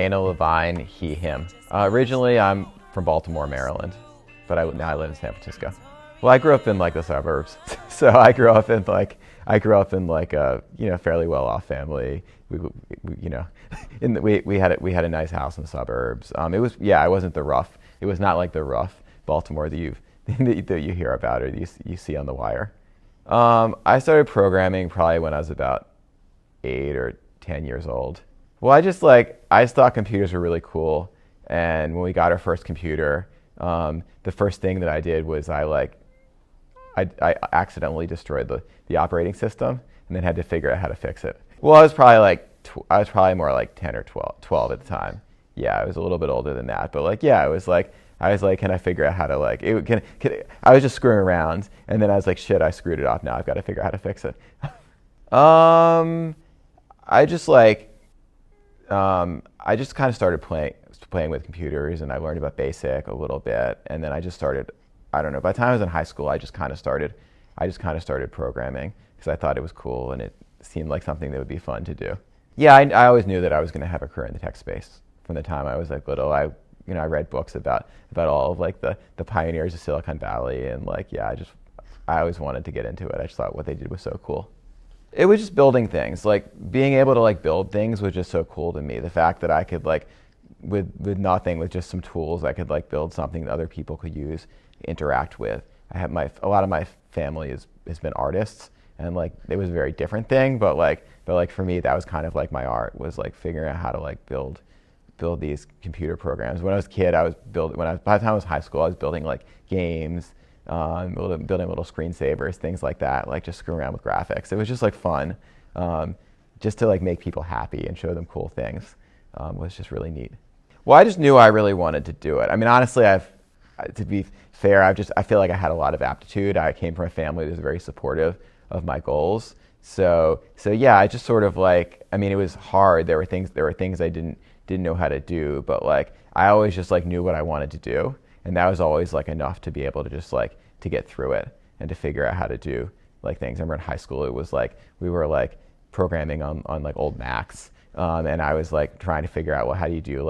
Dana Levine, he, him. Originally, I'm from Baltimore, Maryland, but now I live in San Francisco. Well, I grew up in like the suburbs, so I grew up in like a fairly well-off family. We had a nice house in the suburbs. I wasn't the rough. It was not like the rough Baltimore that you hear about or you see on The Wire. I started programming probably when I was about 8 or 10 years old. Well, I just thought computers were really cool, and when we got our first computer, the first thing that I did was I accidentally destroyed the operating system, and then had to figure out how to fix it. Well, I was probably more like 10 or 12 at the time. Yeah, I was a little bit older than that, but I was like, can I figure out how to I was just screwing around, and then I was like, shit, I screwed it up. Now I've got to figure out how to fix it. I just kind of started playing with computers, and I learned about BASIC a little bit, and then I just started. I don't know. By the time I was in high school, I just kind of started programming because I thought it was cool and it seemed like something that would be fun to do. Yeah, I always knew that I was going to have a career in the tech space from the time I was little. I read books about all of the pioneers of Silicon Valley, and I always wanted to get into it. I just thought what they did was so cool. It was just building things. Being able to build things was just so cool to me. The fact that I could with nothing, with just some tools, I could build something that other people could use, interact with. A lot of my family has been artists, and it was a very different thing, but for me that was kind of my art, was figuring out how to build these computer programs. When I was a kid, by the time I was high school, I was building games, building little screensavers, things like that, just screwing around with graphics. It was just fun, just to make people happy and show them cool things, was just really neat. Well, I just knew I really wanted to do it. I mean, honestly, to be fair, I feel like I had a lot of aptitude. I came from a family that was very supportive of my goals. So yeah, I just sort of it was hard. There were things I didn't know how to do, but I always just knew what I wanted to do, and that was always enough to be able to just to get through it and to figure out how to do things. I remember in high school, it was we were programming on old Macs, and I was trying to figure out, well, how do you do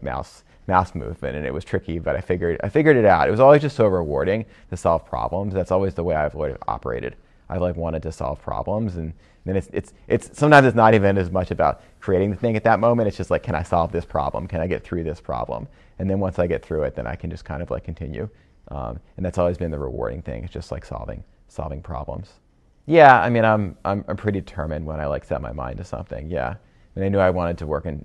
mouse movement, and it was tricky, but I figured it out. It was always just so rewarding to solve problems. That's always the way I've operated. I wanted to solve problems, and then it's sometimes it's not even as much about creating the thing at that moment. It's just can I solve this problem? Can I get through this problem? And then once I get through it, then I can just kind of continue. And that's always been the rewarding thing. It's just solving problems. Yeah, I mean, I'm pretty determined when I set my mind to something. Yeah, and I knew I wanted to work in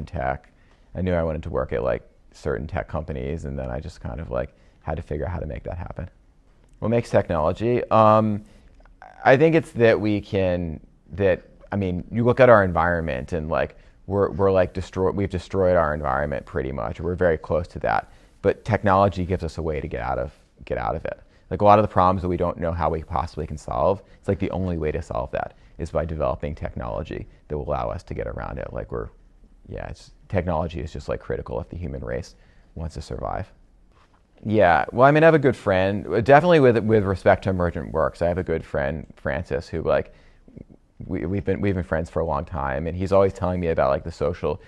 tech. I knew I wanted to work at certain tech companies, and then I just kind of had to figure out how to make that happen. What makes technology? I think it's that you look at our environment, and we've destroyed our environment pretty much. We're very close to that, but technology gives us a way to get out of it. A lot of the problems that we don't know how we possibly can solve, it's the only way to solve that is by developing technology that will allow us to get around it. Technology is just critical if the human race wants to survive. Yeah, well, I mean, I have a good friend, definitely with respect to Emergent Works. I have a good friend, Francis, who we've been friends for a long time, and he's always telling me about the social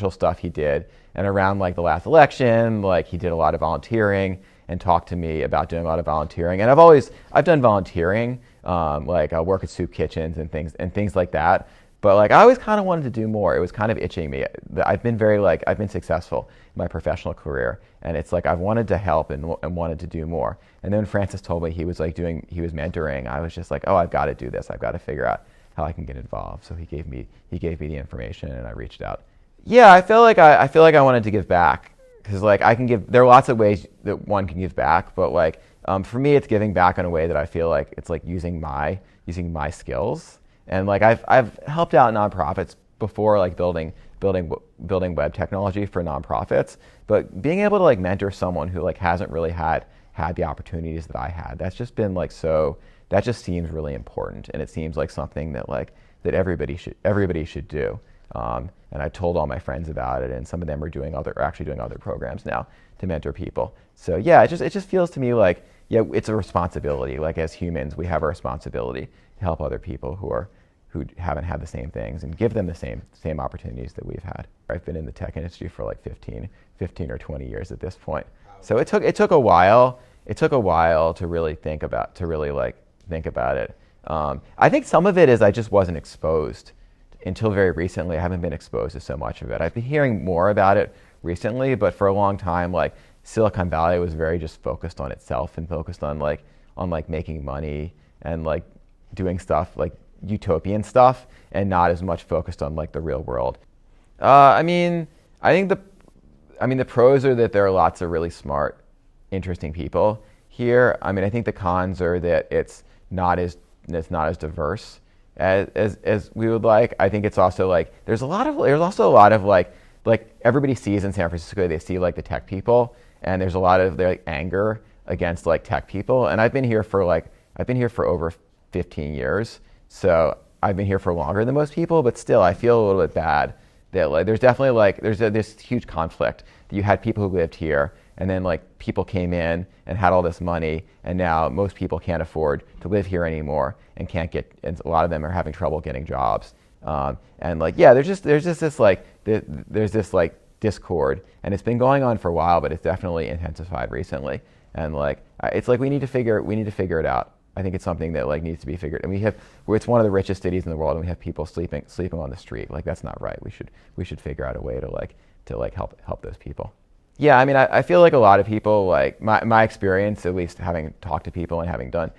stuff he did. And around the last election, he did a lot of volunteering and talked to me about doing a lot of volunteering. And I've done volunteering, I'll work at soup kitchens and things like that. But I always kind of wanted to do more. It was kind of itching me. I've been successful in my professional career, and it's I've wanted to help and wanted to do more. And then Francis told me he was mentoring. I was just oh, I've got to do this. I've got to figure out how I can get involved. So he gave me the information, and I reached out. Yeah, I feel like I wanted to give back, because I can give. There are lots of ways that one can give back, but for me, it's giving back in a way that I feel it's using my skills. And I've helped out nonprofits before, building web technology for nonprofits. But being able to mentor someone who hasn't really had the opportunities that I had, that's just been so. That just seems really important, and it seems like something that that everybody should do. And I told all my friends about it, and some of them are actually doing other programs now to mentor people. So yeah, it just feels to me it's a responsibility. As humans, we have a responsibility to help other people who are who haven't had the same things and give them the same opportunities that we've had. I've been in the tech industry for like 15 or 20 years at this point. So it took a while. It took a while to really think about it. I think some of it is I just wasn't exposed until very recently. I haven't been exposed to so much of it. I've been hearing more about it recently, but for a long time, like Silicon Valley was very just focused on itself and focused on making money and like doing stuff like utopian stuff, and not as much focused on like the real world. I think the pros are that there are lots of really smart, interesting people here. I think the cons are that it's not as diverse as we would like. I think it's also like there's also a lot of like everybody sees in San Francisco, they see like the tech people, and there's a lot of like anger against like tech people. And I've been here for over 15 years, so I've been here for longer than most people, but still I feel a little bit bad that like there's definitely like this huge conflict that you had people who lived here, and then like people came in and had all this money, and now most people can't afford to live here anymore and and a lot of them are having trouble getting jobs. And like, yeah, there's this like discord, and it's been going on for a while, but it's definitely intensified recently. And like, it's like we need to figure it out. I think it's something that like needs to be figured. And it's one of the richest cities in the world, and we have people sleeping on the street. Like that's not right. We should figure out a way to help those people. Yeah, I feel like a lot of people, like my experience, at least having talked to people and having done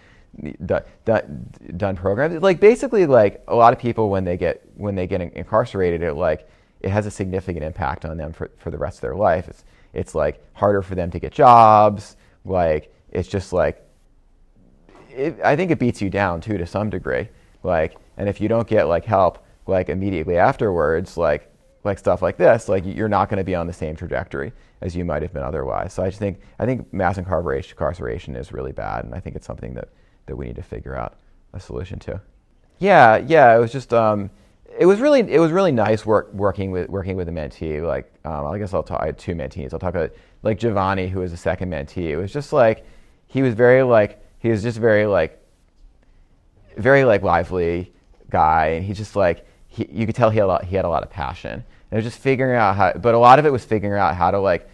programs, like basically like a lot of people when they get incarcerated, it has a significant impact on them for the rest of their life. It's like harder for them to get jobs. Like it's just like I think it beats you down too to some degree. Like, and if you don't get like help like immediately afterwards, like stuff like this, like you're not going to be on the same trajectory as you might have been otherwise. So I think mass incarceration is really bad, and I think it's something that we need to figure out a solution to. Yeah, it was just it was really nice working with a mentee. Like I guess I had two mentees. I'll talk about like Giovanni, who was the second mentee. It was just like he was very lively guy, and he just like you could tell he had a lot of passion. And it was just figuring out how, but a lot of it was figuring out how to like,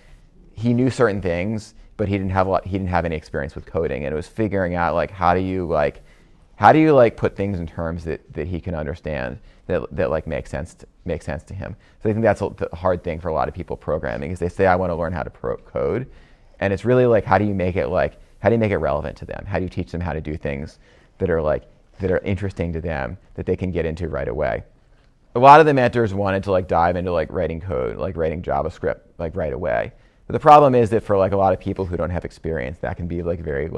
he knew certain things, but he didn't have any experience with coding, and it was figuring out like how do you put things in terms that he can understand that like make sense to him. So I think that's the hard thing for a lot of people programming, is they say I want to learn how to code, and it's really like how do you make it relevant to them? How do you teach them how to do things that are interesting to them that they can get into right away? A lot of the mentors wanted to like dive into like writing code, like writing JavaScript like right away. But the problem is that for like a lot of people who don't have experience, that can be very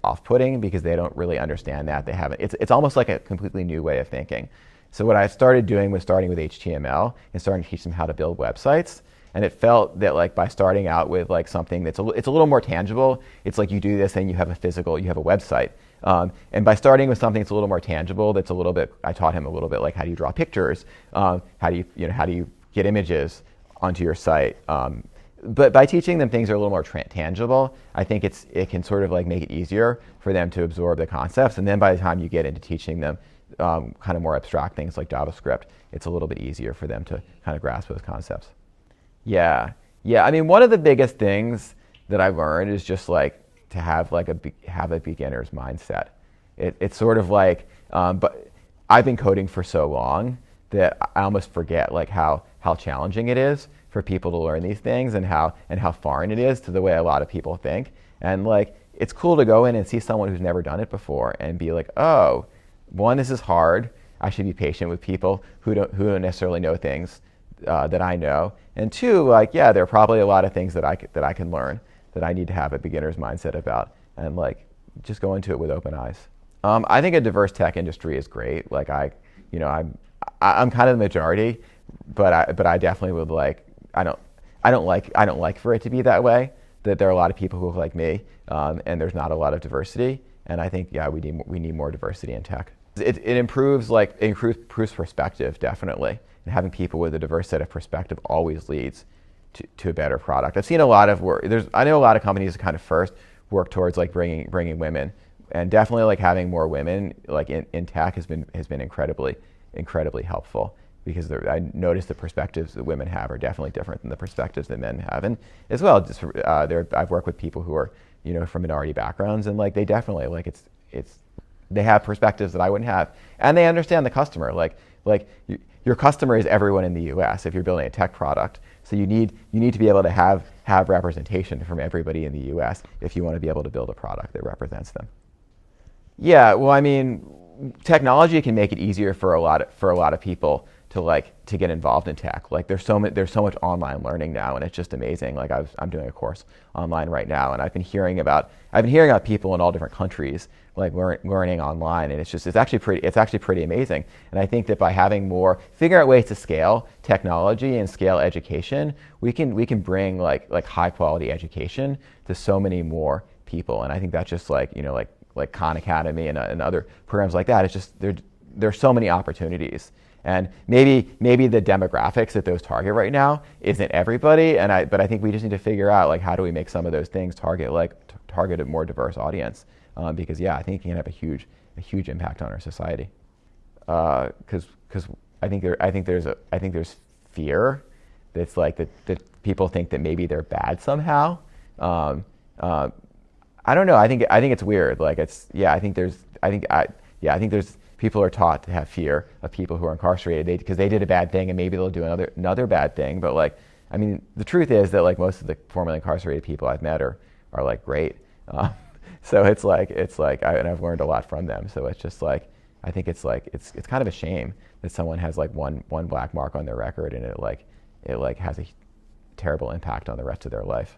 off-putting, because they don't really understand that. They haven't. It's almost like a completely new way of thinking. So what I started doing was starting with HTML and starting to teach them how to build websites. And it felt that like by starting out with like something it's a little more tangible, it's like you do this and you have a website. And by starting with something that's a little more tangible, I taught him a little bit like how do you draw pictures, how do you get images onto your site. But by teaching them things that are a little more tangible, I think it can sort of like make it easier for them to absorb the concepts. And then by the time you get into teaching them kind of more abstract things like JavaScript, it's a little bit easier for them to kind of grasp those concepts. Yeah. One of the biggest things that I learned is just like to have a beginner's mindset. It's sort of like, but I've been coding for so long that I almost forget like how challenging it is for people to learn these things, and how foreign it is to the way a lot of people think. And like it's cool to go in and see someone who's never done it before and be like, oh, one, this is hard. I should be patient with people who don't necessarily know things that I know. And two, like, yeah, there are probably a lot of things that I can learn that I need to have a beginner's mindset about, and like just go into it with open eyes. I think a diverse tech industry is great. Like I'm kind of the majority, but I definitely would like, I don't like for it to be that way, that there are a lot of people who look like me, and there's not a lot of diversity. And I think, yeah, we need more diversity in tech. It improves perspective, definitely. And having people with a diverse set of perspective always leads to a better product. I've seen a lot of work. I know a lot of companies that kind of first work towards like bringing women and definitely like having more women like in tech has been incredibly helpful, because I noticed the perspectives that women have are definitely different than the perspectives that men have, and as well just I've worked with people who are from minority backgrounds, and like they definitely like it's they have perspectives that I wouldn't have, and they understand the customer. Your customer is everyone in the U.S. if you're building a tech product. So you need to be able to have representation from everybody in the U.S. if you want to be able to build a product that represents them. Yeah, well, I mean, technology can make it easier for a lot of people to get involved in tech. Like there's so much online learning now, and it's just amazing. Like I'm doing a course online right now, and I've been hearing about people in all different countries like learning online, and it's actually pretty amazing. And I think that by figuring out ways to scale technology and scale education, we can bring like high quality education to so many more people. And I think that's just like Khan Academy and other programs like that. It's just there's so many opportunities. And maybe the demographics that those target right now isn't everybody, but I think we just need to figure out like how do we make some of those things target a more diverse audience, because I think it can have a huge impact on our society. Because I think there's fear that's like that people think that maybe they're bad somehow. I don't know. I think it's weird. Like I think there's people are taught to have fear of people who are incarcerated because they did a bad thing, and maybe they'll do another bad thing. But like, I mean, the truth is that like most of the formerly incarcerated people I've met are like great. So it's like and I've learned a lot from them. So it's just like I think it's kind of a shame that someone has like one black mark on their record, and it has a terrible impact on the rest of their life.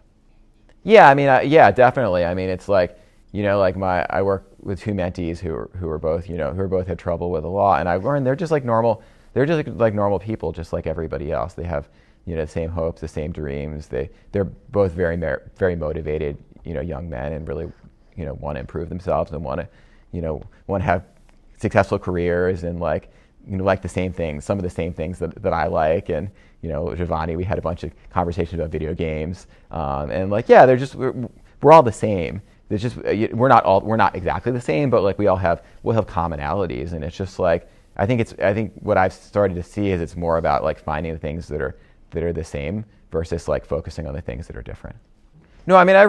Yeah, I mean, definitely. I mean, it's like, I work with two mentees who both had trouble with the law, and I learned they're just like normal normal people, just like everybody else. They have, the same hopes, the same dreams. They're both very motivated, young men, and really, want to improve themselves and want to have successful careers, and like the same things, some of the same things that I like. And Giovanni, we had a bunch of conversations about video games, and like we're all the same. It's just we're not exactly the same, but like we'll have commonalities, and it's just like I think what I've started to see is it's more about like finding the things that are the same versus like focusing on the things that are different. No, I mean, I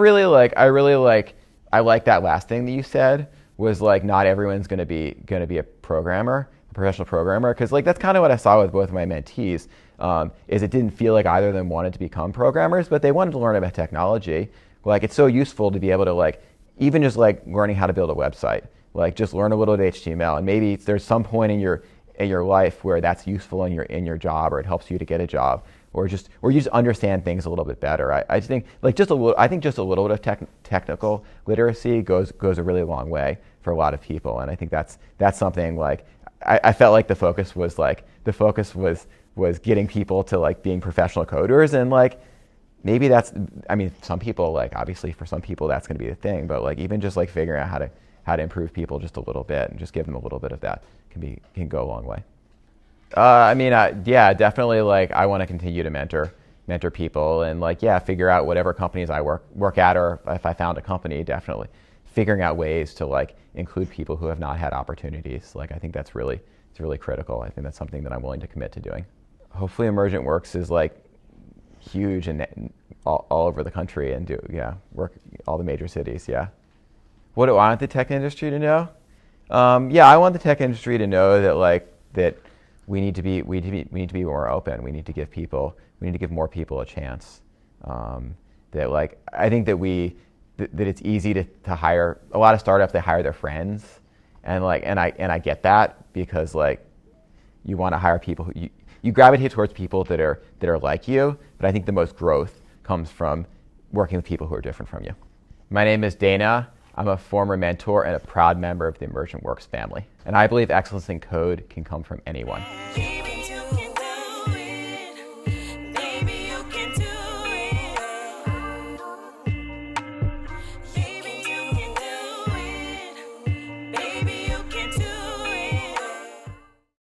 like that last thing that you said, was like not everyone's going to be a programmer, a professional programmer, because like that's kind of what I saw with both of my mentees. Is it didn't feel like either of them wanted to become programmers, but they wanted to learn about technology. Like it's so useful to be able to like even just like learning how to build a website, like just learn a little bit of HTML, and maybe there's some point in your life where that's useful in your job, or it helps you to get a job, or you just understand things a little bit better. I just think like just a little bit of technical literacy goes a really long way for a lot of people, and I think that's something like I felt like the focus was getting people to like being professional coders, and like maybe some people, like obviously for some people that's going to be the thing, but like even just like figuring out how to improve people just a little bit and just give them a little bit of that can go a long way. Definitely. Like I want to continue to mentor people, and like figure out whatever companies I work at, or if I found a company, definitely figuring out ways to like include people who have not had opportunities. Like I think it's really critical. I think that's something that I'm willing to commit to doing. Hopefully, Emergent Works is like huge and all over the country, and work all the major cities. Yeah. What do I want the tech industry to know? I want the tech industry to know that we need to be more open. We need to give more people a chance. That like I think that it's easy to hire a lot of startups. They hire their friends, and I get that, because like you want to hire people who you gravitate towards people that are like you, but I think the most growth comes from working with people who are different from you. My name is Dana. I'm a former mentor and a proud member of the Emergent Works family. And I believe excellence in code can come from anyone.